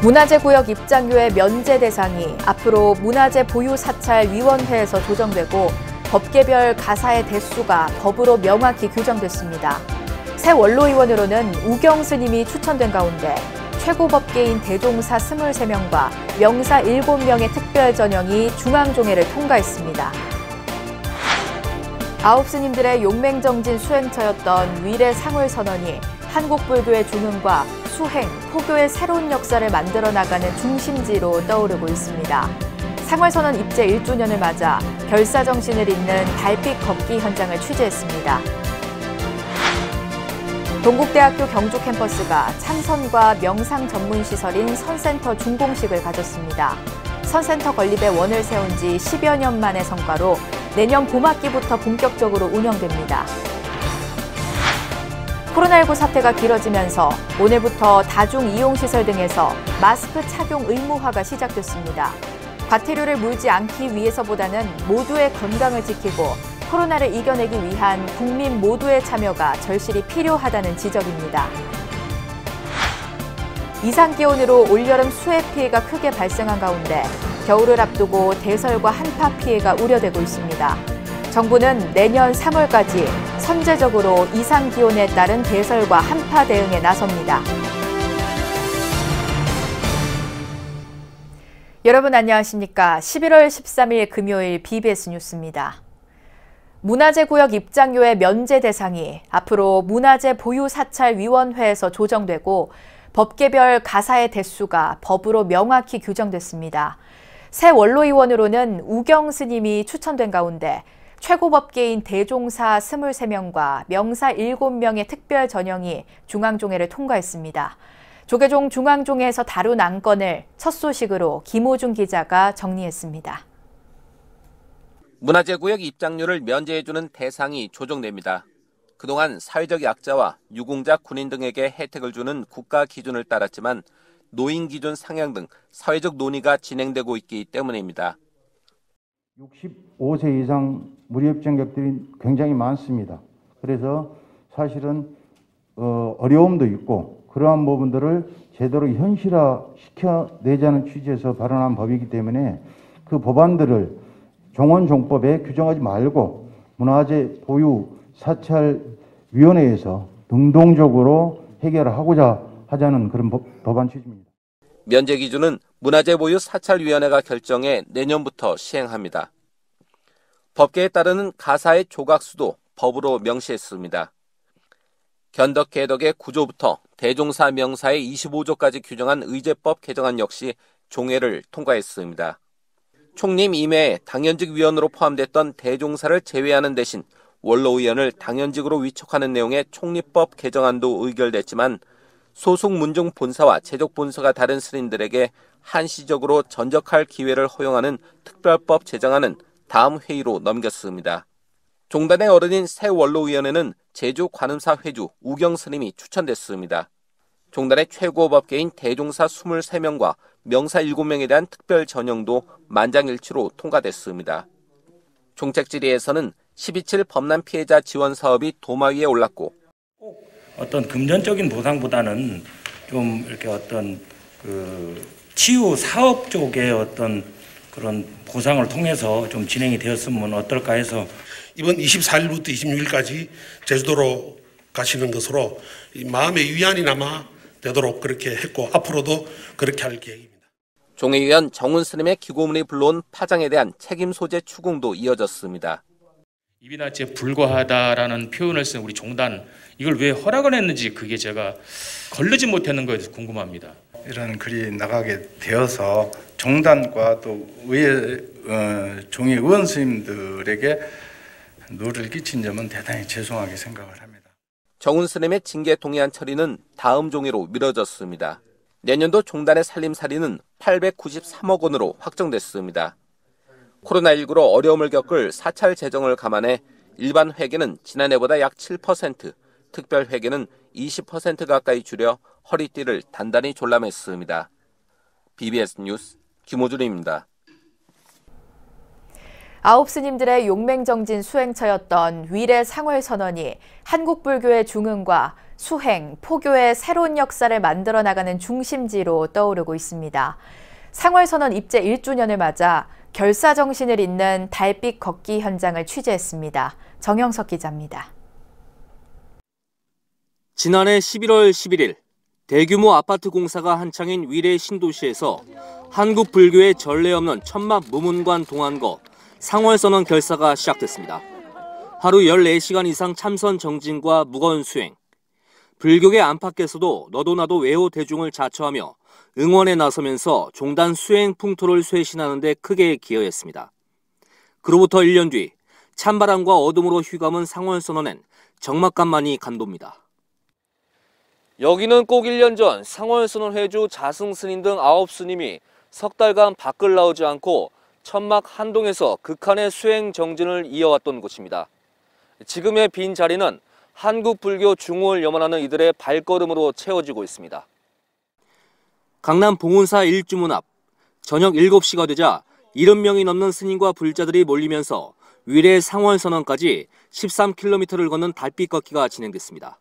문화재구역 입장료의 면제 대상이 앞으로 문화재 보유사찰위원회에서 조정되고 법계별 가사의 대수가 법으로 명확히 규정됐습니다. 새 원로의원으로는 우경 스님이 추천된 가운데 최고법계인 대종사 23명과 명사 7명의 특별 전형이 중앙종회를 통과했습니다. 아홉 스님들의 용맹정진 수행처였던 위례 상월선언이 한국불교의 중흥과 수행, 포교의 새로운 역사를 만들어 나가는 중심지로 떠오르고 있습니다. 상월선언 입제 1주년을 맞아 결사정신을 잇는 달빛 걷기 현장을 취재했습니다. 동국대학교 경주 캠퍼스가 참선과 명상 전문시설인 선센터 준공식을 가졌습니다. 선센터 건립에 원을 세운 지 10여 년 만의 성과로 내년 봄학기부터 본격적으로 운영됩니다. 코로나19 사태가 길어지면서 오늘부터 다중이용시설 등에서 마스크 착용 의무화가 시작됐습니다. 과태료를 물지 않기 위해서보다는 모두의 건강을 지키고 코로나를 이겨내기 위한 국민 모두의 참여가 절실히 필요하다는 지적입니다. 이상기온으로 올여름 수해 피해가 크게 발생한 가운데 겨울을 앞두고 대설과 한파 피해가 우려되고 있습니다. 정부는 내년 3월까지 선제적으로 이상기온에 따른 대설과 한파 대응에 나섭니다. 여러분 안녕하십니까? 11월 13일 금요일 BBS 뉴스입니다. 문화재구역 입장료의 면제 대상이 앞으로 문화재보유사찰위원회에서 조정되고 법계별 가사의 대수가 법으로 명확히 규정됐습니다. 새 원로의원으로는 우경 스님이 추천된 가운데 최고법계인 대종사 23명과 명사 7명의 특별 전형이 중앙종회를 통과했습니다. 조계종 중앙종회에서 다룬 안건을 첫 소식으로 김호중 기자가 정리했습니다. 문화재구역 입장료를 면제해주는 대상이 조정됩니다. 그동안 사회적 약자와 유공자 군인 등에게 혜택을 주는 국가 기준을 따랐지만 노인 기준 상향 등 사회적 논의가 진행되고 있기 때문입니다. 65세 이상 무료입장객들이 굉장히 많습니다. 그래서 사실은 어려움도 있고 그러한 부분들을 제대로 현실화시켜내자는 취지에서 발언한 법이기 때문에 그 법안들을 종원종법에 규정하지 말고 문화재 보유 사찰위원회에서 능동적으로 해결하고자 하자는 그런 법안 취지입니다. 면제 기준은 문화재 보유 사찰위원회가 결정해 내년부터 시행합니다. 법계에 따르는 가사의 조각수도 법으로 명시했습니다. 견덕개덕의 구조부터 대종사 명사의 25조까지 규정한 의제법 개정안 역시 종회를 통과했습니다. 총림 임해에 당연직 위원으로 포함됐던 대종사를 제외하는 대신 원로의원을 당연직으로 위촉하는 내용의 총리법 개정안도 의결됐지만 소속 문중 본사와 제적 본사가 다른 스님들에게 한시적으로 전적할 기회를 허용하는 특별법 제정안은 다음 회의로 넘겼습니다. 종단의 어른인 새 원로의원에는 제주 관음사 회주 우경 스님이 추천됐습니다. 종단의 최고법계인 대종사 23명과 명사 7명에 대한 특별 전형도 만장일치로 통과됐습니다. 종책질의에서는 12.7 법난 피해자 지원 사업이 도마 위에 올랐고 어떤 금전적인 보상보다는 좀 이렇게 어떤 치유 사업 쪽의 어떤 그런 보상을 통해서 좀 진행이 되었으면 어떨까 해서 이번 24일부터 26일까지 제주도로 가시는 것으로 마음의 위안이나마 되도록 그렇게 했고 앞으로도 그렇게 할 계획입니다. 종회위원 정훈 스님의 기고문이 불러온 파장에 대한 책임 소재 추궁도 이어졌습니다. 이비나치에 불과하다라는 표현을 쓴 우리 종단 이걸 왜 허락을 했는지 그게 제가 걸르지 못하는 거에 대해서 궁금합니다. 이런 글이 나가게 되어서 종단과 또 종의 의원 스님들에게 누를 끼친 점은 대단히 죄송하게 생각을 합니다. 정훈 스님의 징계 동의안 처리는 다음 종회로 미뤄졌습니다. 내년도 종단의 살림살이는 893억 원으로 확정됐습니다. 코로나19로 어려움을 겪을 사찰 재정을 감안해 일반 회계는 지난해보다 약 7%, 특별 회계는 20% 가까이 줄여 허리띠를 단단히 졸라맸습니다. BBS 뉴스 김호준입니다. 아홉 스님들의 용맹정진 수행처였던 위례 상월선언이 한국불교의 중흥과 수행, 포교의 새로운 역사를 만들어 나가는 중심지로 떠오르고 있습니다. 상월선언 입제 1주년을 맞아 결사정신을 잇는 달빛 걷기 현장을 취재했습니다. 정영석 기자입니다. 지난해 11월 11일 대규모 아파트 공사가 한창인 위례 신도시에서 한국 불교의 전례 없는 천막 무문관 동안거 상월선언 결사가 시작됐습니다. 하루 14시간 이상 참선 정진과 무건 수행. 불교계 안팎에서도 너도 나도 외호 대중을 자처하며 응원에 나서면서 종단 수행 풍토를 쇄신하는 데 크게 기여했습니다. 그로부터 1년 뒤 찬바람과 어둠으로 휘감은 상월선언엔 적막감만이 간도입니다. 여기는 꼭 1년 전 상월선언 회주 자승스님 등 9스님이 석 달간 밖을 나오지 않고 천막 한동에서 극한의 수행 정진을 이어왔던 곳입니다. 지금의 빈 자리는 한국 불교 중흥을 염원하는 이들의 발걸음으로 채워지고 있습니다. 강남 봉은사 일주문 앞 저녁 7시가 되자 70명이 넘는 스님과 불자들이 몰리면서 위례 상월선언까지 13km를 걷는 달빛 걷기가 진행됐습니다.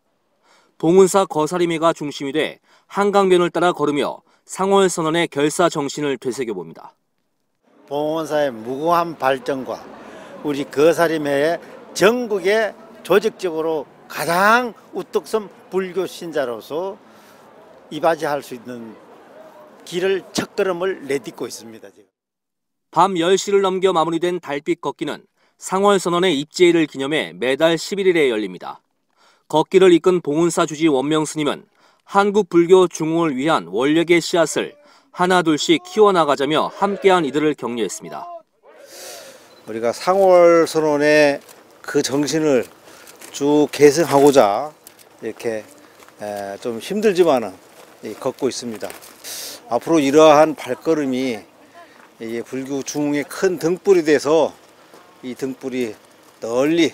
봉은사 거사리매가 중심이 돼 한강변을 따라 걸으며 상월선언의 결사 정신을 되새겨봅니다. 봉은사의 무궁한 발전과 우리 거사리매의 전국에 조직적으로 가장 우뚝 선 불교 신자로서 이바지할 수 있는 길을 첫걸음을 내딛고 있습니다. 지금. 밤 10시를 넘겨 마무리된 달빛 걷기는 상월선언의 입제일을 기념해 매달 11일에 열립니다. 걷기를 이끈 봉은사 주지 원명 스님은 한국 불교 중흥을 위한 원력의 씨앗을 하나둘씩 키워나가자며 함께한 이들을 격려했습니다. 우리가 상월선언의 그 정신을 쭉 계승하고자 이렇게 좀 힘들지만은 걷고 있습니다. 앞으로 이러한 발걸음이 불교 중흥의 큰 등불이 돼서 이 등불이 널리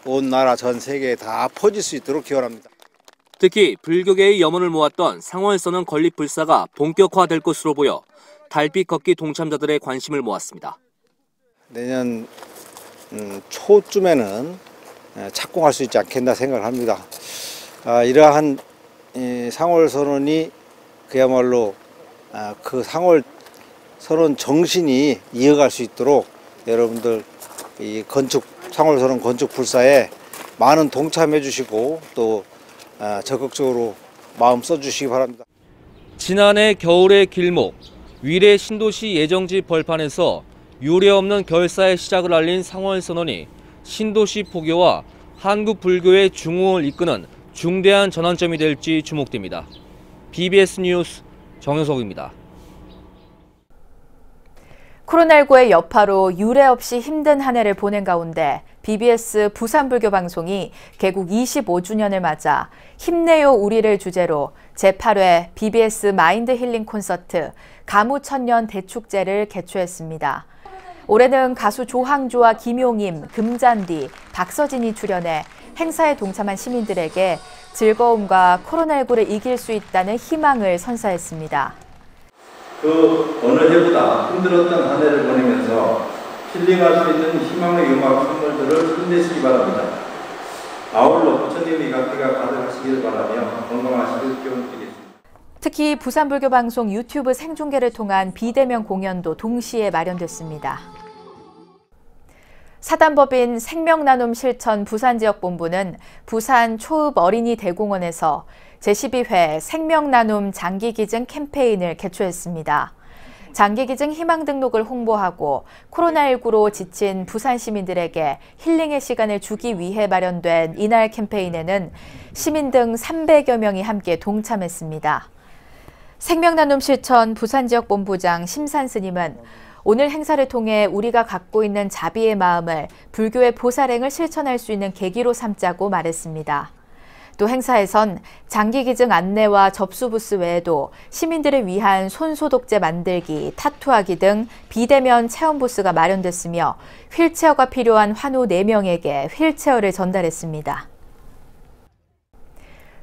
온 나라 전 세계에 다 퍼질 수 있도록 기원합니다. 특히 불교계의 염원을 모았던 상월선언 건립 불사가 본격화될 것으로 보여 달빛 걷기 동참자들의 관심을 모았습니다. 내년 초쯤에는 착공할 수 있지 않겠나 생각을 합니다. 이러한 상월선언이 그야말로 그 상월선언 정신이 이어갈 수 있도록 여러분들 이 상월선언 건축 불사에 많은 동참해 주시고 또 적극적으로 마음 써주시기 바랍니다. 지난해 겨울의 길목, 위례 신도시 예정지 벌판에서 유례 없는 결사의 시작을 알린 상월선언이 신도시 포교와 한국 불교의 중흥을 이끄는 중대한 전환점이 될지 주목됩니다. BBS 뉴스 정효석입니다. 코로나19의 여파로 유례 없이 힘든 한 해를 보낸 가운데 BBS 부산불교방송이 개국 25주년을 맞아 힘내요 우리를 주제로 제8회 BBS 마인드 힐링 콘서트 가무천년 대축제를 개최했습니다. 올해는 가수 조항조와 김용임, 금잔디, 박서진이 출연해 행사에 동참한 시민들에게 즐거움과 코로나19를 이길 수 있다는 희망을 선사했습니다. 그 어느 해보다 힘들었던 한 해를 보내면서 힐링할 수 있는 희망의 음악 선물들을 힘내시기 바랍니다. 아울러 부처님의 갓기가 가득하시길 바라며 건강하시길 기원드리겠습니다. 특히 부산불교방송 유튜브 생중계를 통한 비대면 공연도 동시에 마련됐습니다. 사단법인 생명나눔 실천 부산지역본부는 부산 초읍 어린이 대공원에서 제12회 생명나눔 장기기증 캠페인을 개최했습니다. 장기기증 희망 등록을 홍보하고 코로나19로 지친 부산 시민들에게 힐링의 시간을 주기 위해 마련된 이날 캠페인에는 시민 등 300여 명이 함께 동참했습니다. 생명나눔 실천 부산지역본부장 심산 스님은 오늘 행사를 통해 우리가 갖고 있는 자비의 마음을 불교의 보살행을 실천할 수 있는 계기로 삼자고 말했습니다. 또 행사에선 장기기증 안내와 접수 부스 외에도 시민들을 위한 손소독제 만들기, 타투하기 등 비대면 체험 부스가 마련됐으며 휠체어가 필요한 환우 4명에게 휠체어를 전달했습니다.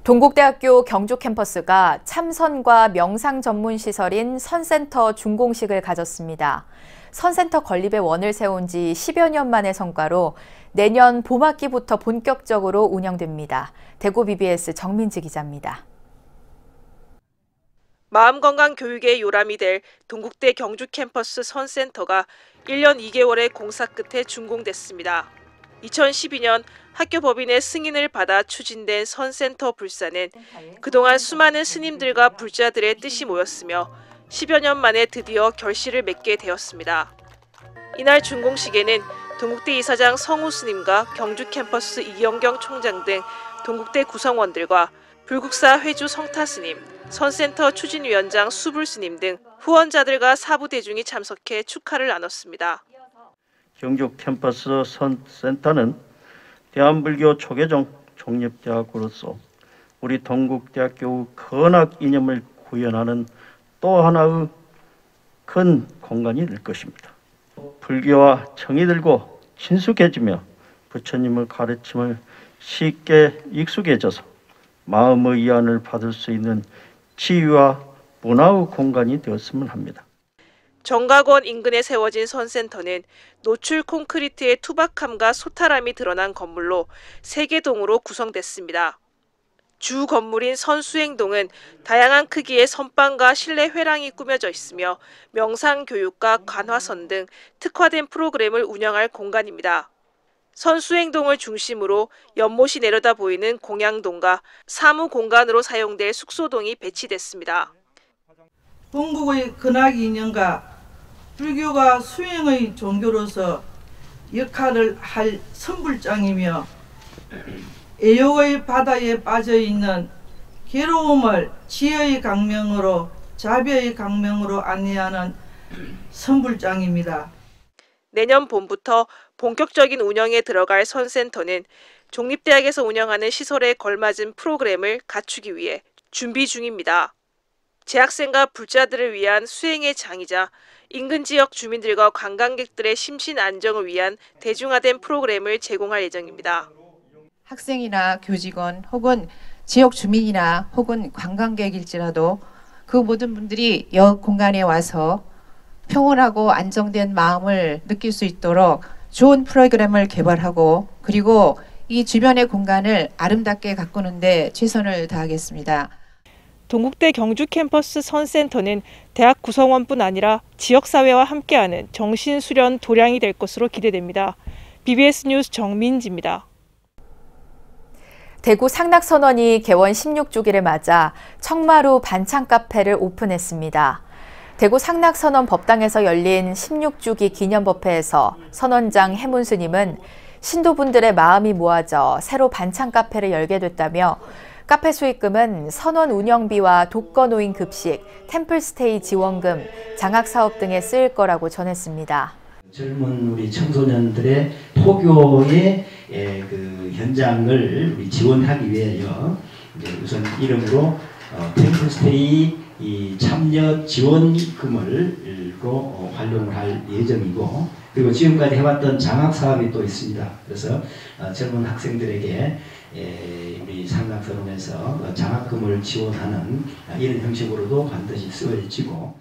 동국대학교 경주 캠퍼스가 참선과 명상 전문 시설인 선센터 준공식을 가졌습니다. 선센터 건립의 원을 세운 지 10여 년 만의 성과로 내년 봄학기부터 본격적으로 운영됩니다. 대구 BBS 정민지 기자입니다. 마음건강 교육의 요람이 될 동국대 경주 캠퍼스 선센터가 1년 2개월의 공사 끝에 준공됐습니다. 2012년 학교 법인의 승인을 받아 추진된 선센터 불사는 그동안 수많은 스님들과 불자들의 뜻이 모였으며 10여 년 만에 드디어 결실을 맺게 되었습니다. 이날 준공식에는 동국대 이사장 성우 스님과 경주 캠퍼스 이영경 총장 등 동국대 구성원들과 불국사 회주 성타 스님, 선센터 추진위원장 수불 스님 등 후원자들과 사부 대중이 참석해 축하를 나눴습니다. 경주 캠퍼스 선센터는 대한불교 초계종 총립대학으로서 우리 동국대학교 건학 이념을 구현하는 또 하나의 큰 공간이 될 것입니다. 불교와 정이 들고 친숙해지며 부처님의 가르침을 쉽게 익숙해져서 마음의 위안을 받을 수 있는 치유와 문화의 공간이 되었으면 합니다. 정각원 인근에 세워진 선센터는 노출 콘크리트의 투박함과 소탈함이 드러난 건물로 3개 동으로 구성됐습니다. 주 건물인 선수행동은 다양한 크기의 선방과 실내 회랑이 꾸며져 있으며 명상교육과 관화선 등 특화된 프로그램을 운영할 공간입니다. 선수행동을 중심으로 연못이 내려다 보이는 공양동과 사무 공간으로 사용될 숙소동이 배치됐습니다. 동국의 근학 이념과 불교가 수행의 종교로서 역할을 할 선불장이며 애욕의 바다에 빠져있는 괴로움을 지혜의 강명으로 자비의 강명으로 안내하는 선불장입니다. 내년 봄부터 본격적인 운영에 들어갈 선센터는 종립대학에서 운영하는 시설에 걸맞은 프로그램을 갖추기 위해 준비 중입니다. 재학생과 불자들을 위한 수행의 장이자 인근 지역 주민들과 관광객들의 심신 안정을 위한 대중화된 프로그램을 제공할 예정입니다. 학생이나 교직원 혹은 지역 주민이나 혹은 관광객일지라도 그 모든 분들이 역 공간에 와서 평온하고 안정된 마음을 느낄 수 있도록 좋은 프로그램을 개발하고 그리고 이 주변의 공간을 아름답게 가꾸는 데 최선을 다하겠습니다. 동국대 경주 캠퍼스 선센터는 대학 구성원뿐 아니라 지역사회와 함께하는 정신수련 도량이 될 것으로 기대됩니다. BBS 뉴스 정민지입니다. 대구 상락선원이 개원 16주기를 맞아 청마루 반찬 카페를 오픈했습니다. 대구 상락선원 법당에서 열린 16주기 기념법회에서 선원장 해문 스님은 신도분들의 마음이 모아져 새로 반찬 카페를 열게 됐다며 카페 수익금은 선원 운영비와 독거노인 급식, 템플스테이 지원금, 장학사업 등에 쓰일 거라고 전했습니다. 젊은 우리 청소년들의 포교의 그 현장을 우리 지원하기 위하여 우선 이름으로 템플스테이 참여 지원금을로 활용을 할 예정이고 그리고 지금까지 해왔던 장학사업이 또 있습니다. 그래서 젊은 학생들에게 우리 상락선원에서 장학금을 지원하는 이런 형식으로도 반드시 쓰여지고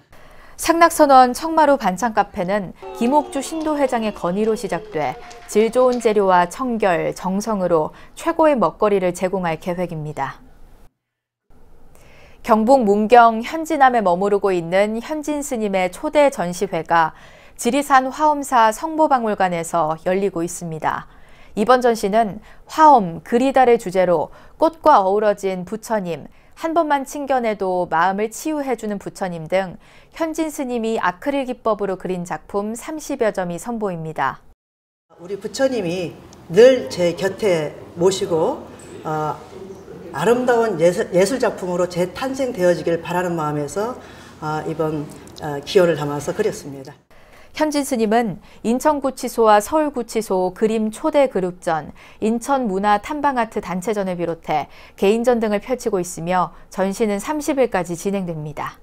상락선원 청마루 반찬 카페는 김옥주 신도회장의 건의로 시작돼 질 좋은 재료와 청결, 정성으로 최고의 먹거리를 제공할 계획입니다. 경북 문경 현진암에 머무르고 있는 현진 스님의 초대 전시회가 지리산 화엄사 성모박물관에서 열리고 있습니다. 이번 전시는 화엄, 그리다를 주제로 꽃과 어우러진 부처님, 한 번만 친견해도 마음을 치유해주는 부처님 등 현진 스님이 아크릴 기법으로 그린 작품 30여 점이 선보입니다. 우리 부처님이 늘 제 곁에 모시고 아름다운 예술 작품으로 재탄생되어지길 바라는 마음에서 이번 기원을 담아서 그렸습니다. 현진 스님은 인천구치소와 서울구치소 그림 초대 그룹전, 인천문화탐방아트 단체전을 비롯해 개인전 등을 펼치고 있으며 전시는 30일까지 진행됩니다.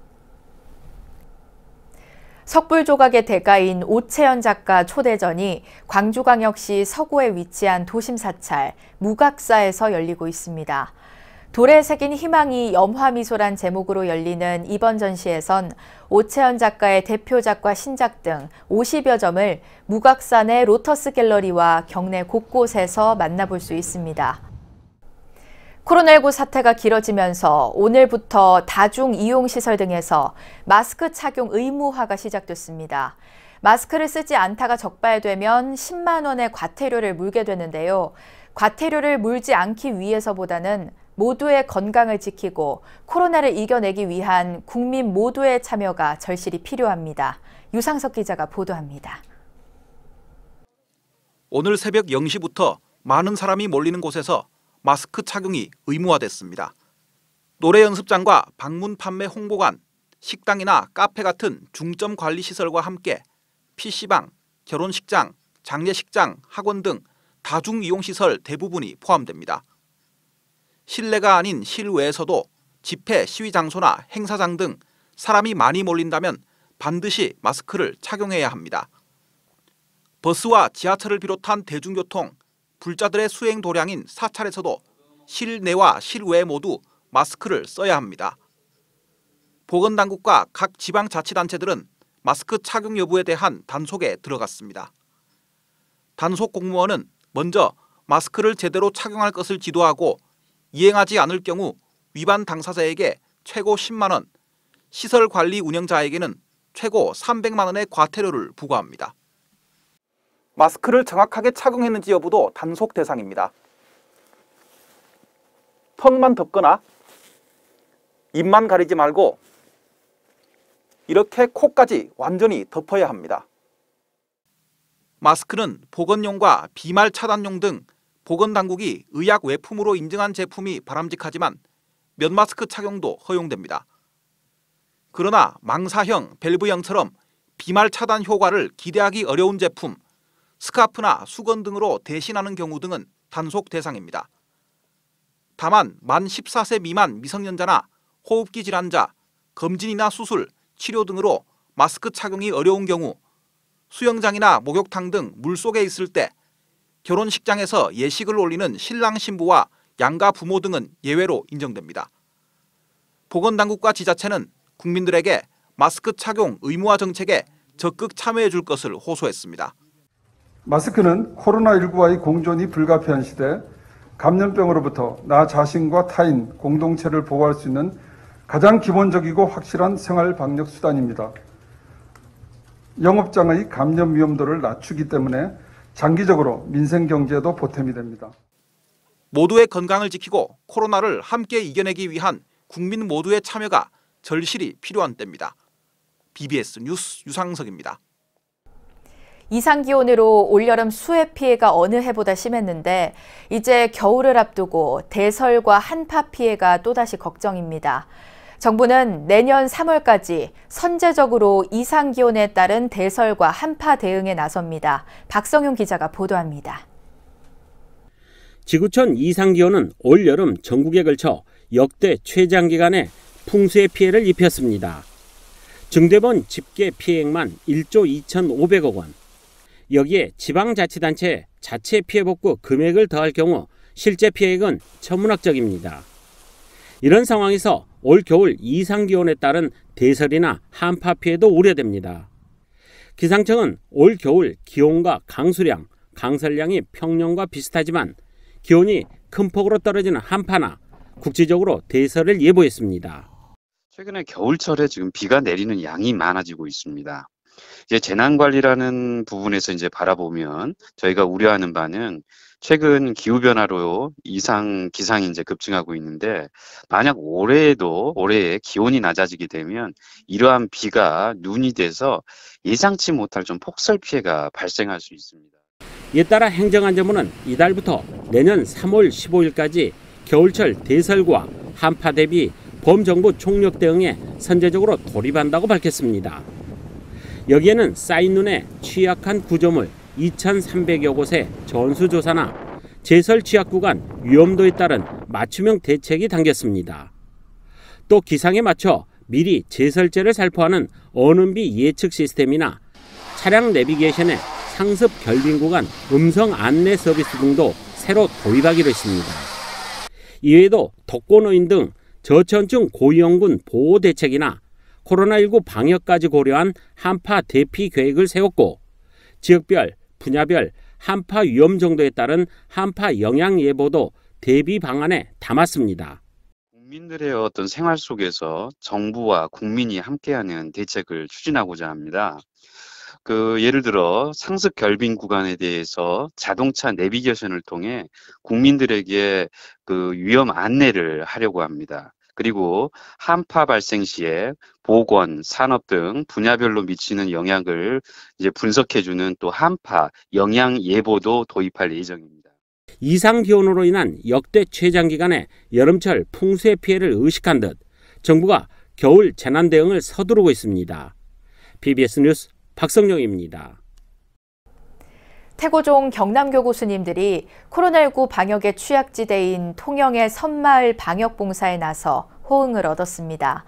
석불조각의 대가인 오채연 작가 초대전이 광주광역시 서구에 위치한 도심사찰 무각사에서 열리고 있습니다. 돌에 새긴 희망이 염화미소란 제목으로 열리는 이번 전시에선 오채연 작가의 대표작과 신작 등 50여 점을 무각산의 로터스 갤러리와 경내 곳곳에서 만나볼 수 있습니다. 코로나19 사태가 길어지면서 오늘부터 다중이용시설 등에서 마스크 착용 의무화가 시작됐습니다. 마스크를 쓰지 않다가 적발되면 10만 원의 과태료를 물게 되는데요. 과태료를 물지 않기 위해서보다는 모두의 건강을 지키고 코로나를 이겨내기 위한 국민 모두의 참여가 절실히 필요합니다. 유상석 기자가 보도합니다. 오늘 새벽 0시부터 많은 사람이 몰리는 곳에서 마스크 착용이 의무화됐습니다. 노래 연습장과 방문 판매 홍보관, 식당이나 카페 같은 중점 관리 시설과 함께 PC방, 결혼식장, 장례식장, 학원 등 다중이용시설 대부분이 포함됩니다. 실내가 아닌 실외에서도 집회, 시위 장소나 행사장 등 사람이 많이 몰린다면 반드시 마스크를 착용해야 합니다. 버스와 지하철을 비롯한 대중교통, 불자들의 수행 도량인 사찰에서도 실내와 실외 모두 마스크를 써야 합니다. 보건당국과 각 지방자치단체들은 마스크 착용 여부에 대한 단속에 들어갔습니다. 단속 공무원은 먼저 마스크를 제대로 착용할 것을 지도하고 이행하지 않을 경우 위반 당사자에게 최고 10만 원, 시설 관리 운영자에게는 최고 300만 원의 과태료를 부과합니다. 마스크를 정확하게 착용했는지 여부도 단속 대상입니다. 턱만 덮거나 입만 가리지 말고 이렇게 코까지 완전히 덮어야 합니다. 마스크는 보건용과 비말 차단용 등 보건당국이 의약 외품으로 인증한 제품이 바람직하지만 면마스크 착용도 허용됩니다. 그러나 망사형, 밸브형처럼 비말 차단 효과를 기대하기 어려운 제품, 스카프나 수건 등으로 대신하는 경우 등은 단속 대상입니다. 다만 만 14세 미만 미성년자나 호흡기 질환자, 검진이나 수술, 치료 등으로 마스크 착용이 어려운 경우 수영장이나 목욕탕 등 물속에 있을 때 결혼식장에서 예식을 올리는 신랑 신부와 양가 부모 등은 예외로 인정됩니다. 보건당국과 지자체는 국민들에게 마스크 착용 의무화 정책에 적극 참여해 줄 것을 호소했습니다. 마스크는 코로나19와의 공존이 불가피한 시대 감염병으로부터 나 자신과 타인, 공동체를 보호할 수 있는 가장 기본적이고 확실한 생활 방역 수단입니다. 영업장의 감염 위험도를 낮추기 때문에 장기적으로 민생 경제에도 보탬이 됩니다. 모두의 건강을 지키고 코로나를 함께 이겨내기 위한 국민 모두의 참여가 절실히 필요한 때입니다. BBS 뉴스 유상석입니다. 이상기온으로 올여름 수해 피해가 어느 해보다 심했는데 이제 겨울을 앞두고 대설과 한파 피해가 또다시 걱정입니다. 정부는 내년 3월까지 선제적으로 이상기온에 따른 대설과 한파 대응에 나섭니다. 박성용 기자가 보도합니다. 지구촌 이상기온은 올여름 전국에 걸쳐 역대 최장기간의 풍수의 피해를 입혔습니다. 증대본 집계 피해액만 1조 2,500억 원. 여기에 지방자치단체 자체 피해 복구 금액을 더할 경우 실제 피해액은 천문학적입니다. 이런 상황에서 올 겨울 이상기온에 따른 대설이나 한파 피해도 우려됩니다. 기상청은 올 겨울 기온과 강수량, 강설량이 평년과 비슷하지만 기온이 큰 폭으로 떨어지는 한파나 국지적으로 대설을 예보했습니다. 최근에 겨울철에 지금 비가 내리는 양이 많아지고 있습니다. 이제 재난관리라는 부분에서 이제 바라보면 저희가 우려하는 바는 최근 기후변화로 기상이 이제 급증하고 있는데 만약 올해에 기온이 낮아지게 되면 이러한 비가 눈이 돼서 예상치 못할 좀 폭설 피해가 발생할 수 있습니다. 이에 따라 행정안전부는 이달부터 내년 3월 15일까지 겨울철 대설과 한파 대비 범정부 총력 대응에 선제적으로 돌입한다고 밝혔습니다. 여기에는 쌓인 눈에 취약한 구조물 2,300여 곳의 전수조사나 제설 취약 구간 위험도에 따른 맞춤형 대책이 담겼습니다. 또 기상에 맞춰 미리 제설제를 살포하는 언음비 예측 시스템이나 차량 내비게이션의 상습 결빙 구간 음성 안내 서비스 등도 새로 도입하기로 했습니다. 이외에도 독거노인 등 저체온증 고위험군 보호 대책이나 코로나19 방역까지 고려한 한파 대피 계획을 세웠고 지역별, 분야별 한파 위험 정도에 따른 한파 영향 예보도 대비 방안에 담았습니다. 국민들의 어떤 생활 속에서 정부와 국민이 함께하는 대책을 추진하고자 합니다. 예를 들어 상습 결빙 구간에 대해서 자동차 내비게이션을 통해 국민들에게 위험 안내를 하려고 합니다. 그리고 한파 발생 시에 보건, 산업 등 분야별로 미치는 영향을 이제 분석해주는 또 한파 영향 예보도 도입할 예정입니다. 이상 기온으로 인한 역대 최장기간의 여름철 풍수의 피해를 의식한 듯 정부가 겨울 재난 대응을 서두르고 있습니다. PBS 뉴스 박성룡입니다. 태고종 경남교구 스님들이 코로나19 방역의 취약지대인 통영의 섬마을 방역봉사에 나서 호응을 얻었습니다.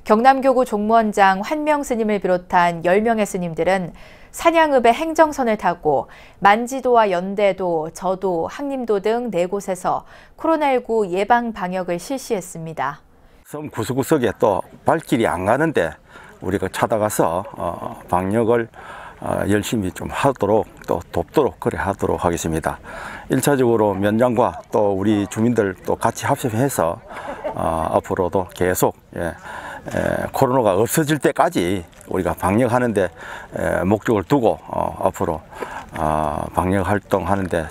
경남교구 종무원장 환명 스님을 비롯한 10명의 스님들은 산양읍의 행정선을 타고 만지도와 연대도, 저도, 항림도 등 4곳에서 코로나19 예방 방역을 실시했습니다. 섬 구석구석에 또 발길이 안 가는데 우리가 찾아가서 방역을 열심히 좀 하도록 또 돕도록 그래 하도록 하겠습니다. 1차적으로 면장과 또 우리 주민들 또 같이 합심해서 앞으로도 계속 코로나가 없어질 때까지 우리가 방역하는데 목적을 두고 앞으로 방역 활동하는데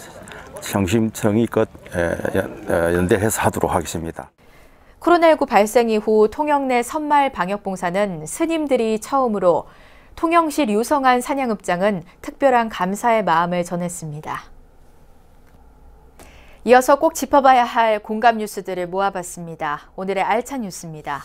성심성의껏 연대해서 하도록 하겠습니다. 코로나19 발생 이후 통영 내 섬마을 방역봉사는 스님들이 처음으로 통영시 류성한 산양읍장은 특별한 감사의 마음을 전했습니다. 이어서 꼭 짚어봐야 할 공감 뉴스들을 모아봤습니다. 오늘의 알찬 뉴스입니다.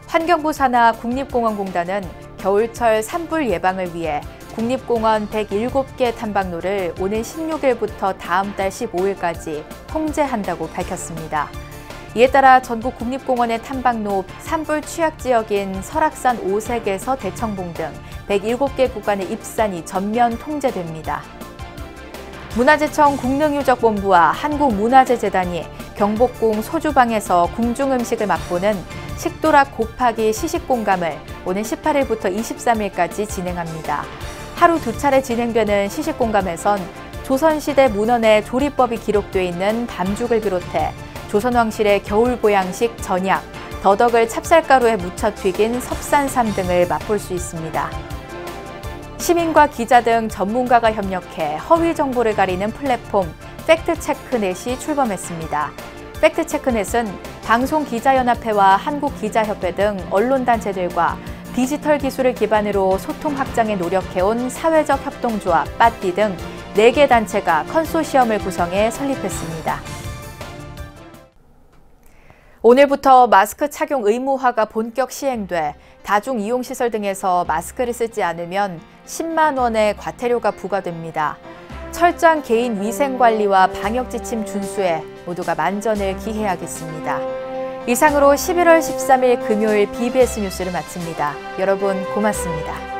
환경부 산하 국립공원공단은 겨울철 산불 예방을 위해 국립공원 107개 탐방로를 오는 16일부터 다음 달 15일까지 통제한다고 밝혔습니다. 이에 따라 전국 국립공원의 탐방로 산불 취약 지역인 설악산 오색에서 대청봉 등 107개 구간의 입산이 전면 통제됩니다. 문화재청 국능유적본부와 한국문화재재단이 경복궁 소주방에서 궁중음식을 맛보는 식도락 곱하기 시식공감을 오는 18일부터 23일까지 진행합니다. 하루 2차례 진행되는 시식공감에선 조선시대 문헌에 조리법이 기록되어 있는 밤죽을 비롯해 조선왕실의 겨울보양식 전약, 더덕을 찹쌀가루에 묻혀 튀긴 섭산삼 등을 맛볼 수 있습니다. 시민과 기자 등 전문가가 협력해 허위 정보를 가리는 플랫폼 팩트체크넷이 출범했습니다. 팩트체크넷은 방송기자연합회와 한국기자협회 등 언론단체들과 디지털 기술을 기반으로 소통 확장에 노력해온 사회적 협동조합 빠띠 등 4개 단체가 컨소시엄을 구성해 설립했습니다. 오늘부터 마스크 착용 의무화가 본격 시행돼 다중이용시설 등에서 마스크를 쓰지 않으면 10만 원의 과태료가 부과됩니다. 철저한 개인 위생관리와 방역지침 준수에 모두가 만전을 기해야겠습니다. 이상으로 11월 13일 금요일 BBS 뉴스를 마칩니다. 여러분 고맙습니다.